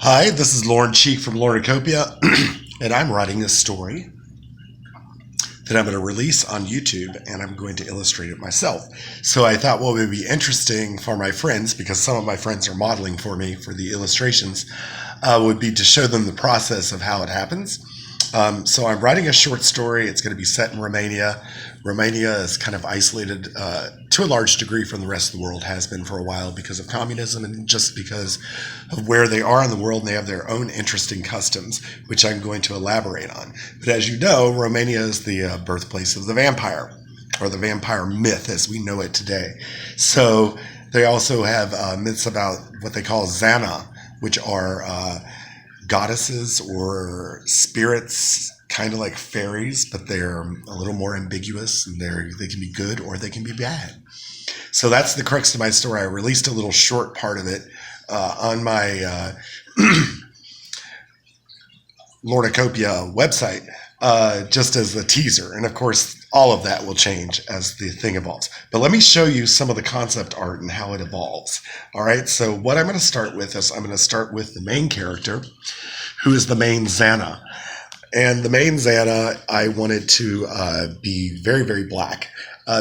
Hi, this is Lauren Cheek from Lornicopia, and I'm writing this story that I'm going to release on YouTube, and I'm going to illustrate it myself. So I thought what would be interesting for my friends, because some of my friends are modeling for me for the illustrations, would be to show them the process of how it happens. So I'm writing a short story. It's going to be set in Romania. Romania is kind of isolated to a large degree from the rest of the world, has been for a while because of communism and just because of where they are in the world, and they have their own interesting customs, which I'm going to elaborate on. But as you know, Romania is the birthplace of the vampire, or the vampire myth as we know it today. So they also have myths about what they call Zana, which are goddesses or spirits, kind of like fairies, but they're a little more ambiguous, and they can be good or they can be bad. So that's the crux of my story. I released a little short part of it on my Lornicopia website just as a teaser. And of course, all of that will change as the thing evolves. But let me show you some of the concept art and how it evolves. All right, so what I'm going to start with is I'm going to start with the main character, who is the main Zana. And the main Zana, I wanted to be very, very black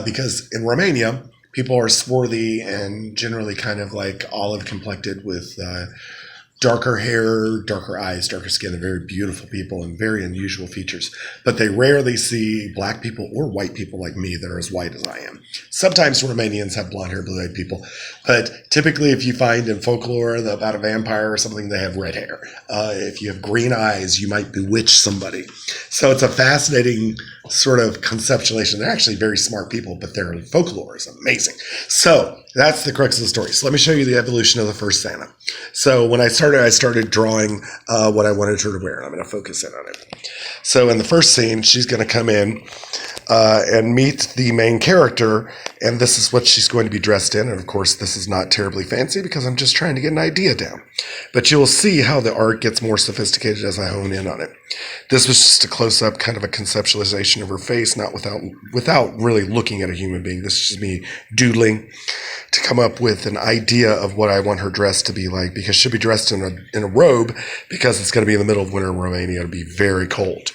because in Romania, people are swarthy and generally kind of like olive complected with darker hair, darker eyes, darker skin. They're very beautiful people and very unusual features. But they rarely see black people or white people like me that are as white as I am. Sometimes Romanians have blonde hair, blue-eyed people. But typically if you find in folklore about a vampire or something, they have red hair. If you have green eyes, you might bewitch somebody. So it's a fascinating sort of conceptualization. They're actually very smart people, but their folklore is amazing. So that's the crux of the story. So let me show you the evolution of the first Zana. So when I started drawing what I wanted her to wear. I'm going to focus in on it. So in the first scene, she's going to come in and meet the main character, and this is what she's going to be dressed in. And of course, this is not terribly fancy because I'm just trying to get an idea down. But you'll see how the art gets more sophisticated as I hone in on it. This was just a close-up, kind of a conceptualization of her face, not without really looking at a human being. This is just me doodling to come up with an idea of what I want her dress to be like, because she'll be dressed in a robe because it's going to be in the middle of winter in Romania. It'll be very cold.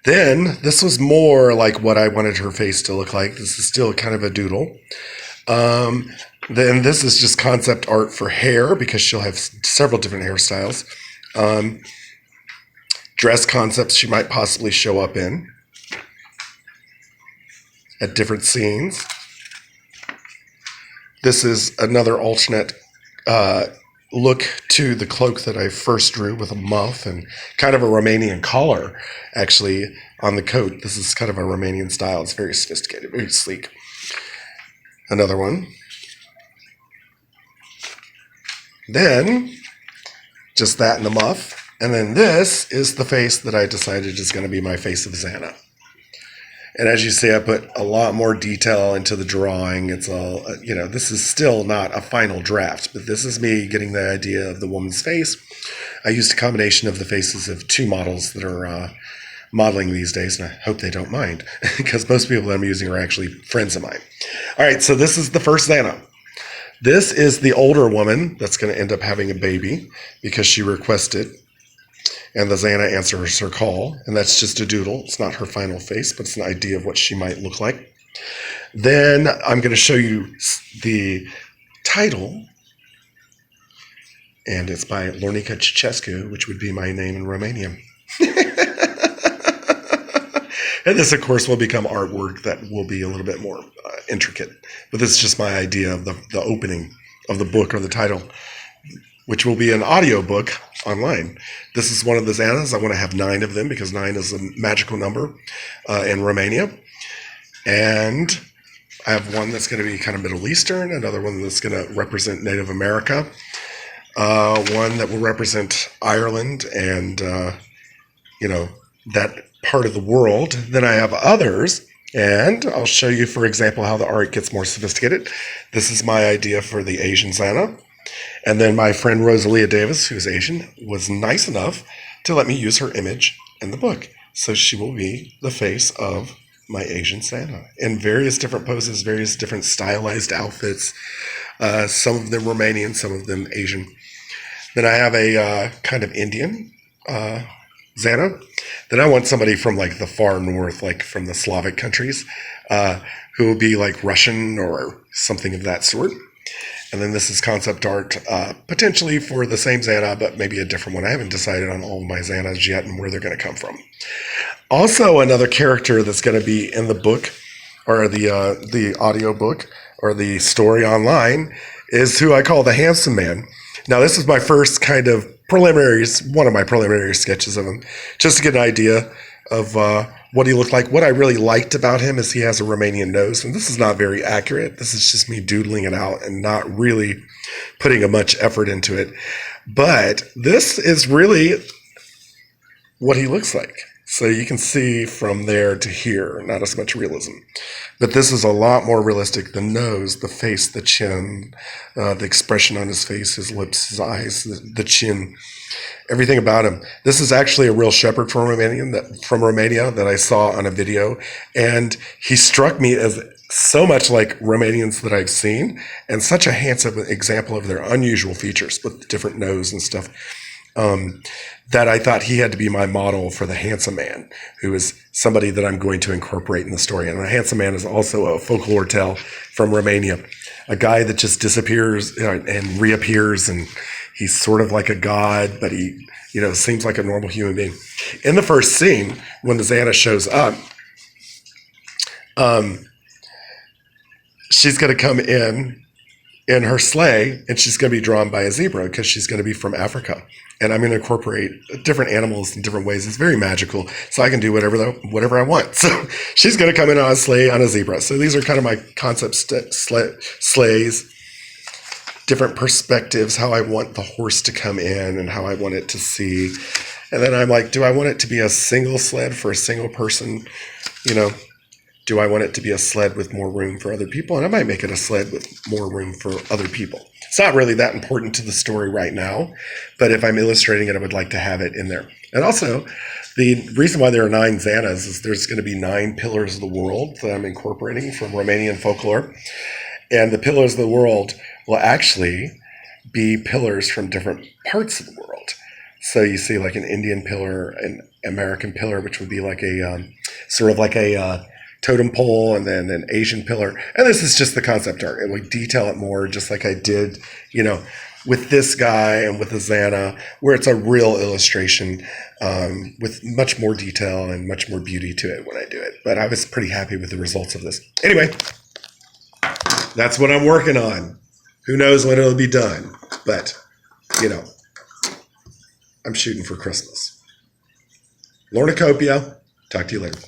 Then this was more like what I wanted her face to look like. This is still kind of a doodle. Then this is just concept art for hair because she'll have several different hairstyles. Dress concepts she might possibly show up in at different scenes. This is another alternate look to the cloak that I first drew with a muff and kind of a Romanian collar, actually, on the coat. This is kind of a Romanian style. It's very sophisticated, very sleek. Another one. Then, just that and the muff. And then this is the face that I decided is going to be my face of Zana. And as you see, I put a lot more detail into the drawing. It's all, this is still not a final draft, but this is me getting the idea of the woman's face. I used a combination of the faces of two models that are modeling these days, and I hope they don't mind, because most people that I'm using are actually friends of mine. All right, so this is the first Zana. This is the older woman that's going to end up having a baby because she requested. And the Zana answers her call, and that's just a doodle. It's not her final face, but it's an idea of what she might look like. Then I'm going to show you the title, and it's by Lornica Cicescu, which would be my name in Romanian. And this, of course, will become artwork that will be a little bit more intricate. But this is just my idea of the opening of the book or the title, which will be an audio book online. This is one of the Zanas. I want to have 9 of them because 9 is a magical number in Romania. And I have one that's going to be kind of Middle Eastern, another one that's going to represent Native America, one that will represent Ireland and, that part of the world. Then I have others, and I'll show you, for example, how the art gets more sophisticated. This is my idea for the Asian Zana. And then my friend Rosalia Davis, who's Asian, was nice enough to let me use her image in the book. So she will be the face of my Asian Santa in various different poses, various different stylized outfits, some of them Romanian, some of them Asian. Then I have a kind of Indian Xana. Then I want somebody from like the far north, like from the Slavic countries, who will be like Russian or something of that sort. And then this is concept art, potentially for the same Xana, but maybe a different one. I haven't decided on all of my Xanas yet and where they're going to come from. Also, another character that's going to be in the book, or the audio book, or the story online, is who I call the Handsome Man. Now, this is my first kind of one of my preliminary sketches of him, just to get an idea of what he looked like. What I really liked about him is he has a Romanian nose, and this is not very accurate. This is just me doodling it out and not really putting much effort into it. But this is really what he looks like. So you can see from there to here, not as much realism. But this is a lot more realistic. The nose, the face, the chin, the expression on his face, his lips, his eyes, the chin, everything about him. This is actually a real shepherd from Romania that I saw on a video. And he struck me as so much like Romanians that I've seen, and such a handsome example of their unusual features with the different nose and stuff. That I thought he had to be my model for the handsome man, who is somebody that I'm going to incorporate in the story. And the handsome man is also a folklore tale from Romania, a guy that just disappears and reappears, and he's sort of like a god, but he, seems like a normal human being. In the first scene, when the Xana shows up, she's going to come in her sleigh, and she's going to be drawn by a zebra because she's going to be from Africa. And I'm going to incorporate different animals in different ways. It's very magical, so I can do whatever I want. So she's going to come in on a sleigh on a zebra. So these are kind of my concept sleighs, different perspectives, how I want the horse to come in and how I want it to see. And then I'm like, do I want it to be a single sled for a single person? Do I want it to be a sled with more room for other people? And I might make it a sled with more room for other people. It's not really that important to the story right now, but if I'm illustrating it, I would like to have it in there. And also, the reason why there are 9 Xanas is there's going to be 9 pillars of the world that I'm incorporating from Romanian folklore. And the pillars of the world will actually be pillars from different parts of the world. So you see like an Indian pillar, an American pillar, which would be like a sort of like a totem pole, and then an Asian pillar. And this is just the concept art. And we detail it more, just like I did, with this guy and with the Xana, where it's a real illustration with much more detail and much more beauty to it when I do it. But I was pretty happy with the results of this. Anyway, that's what I'm working on. Who knows when it'll be done? But, I'm shooting for Christmas. Lornacopia. Talk to you later.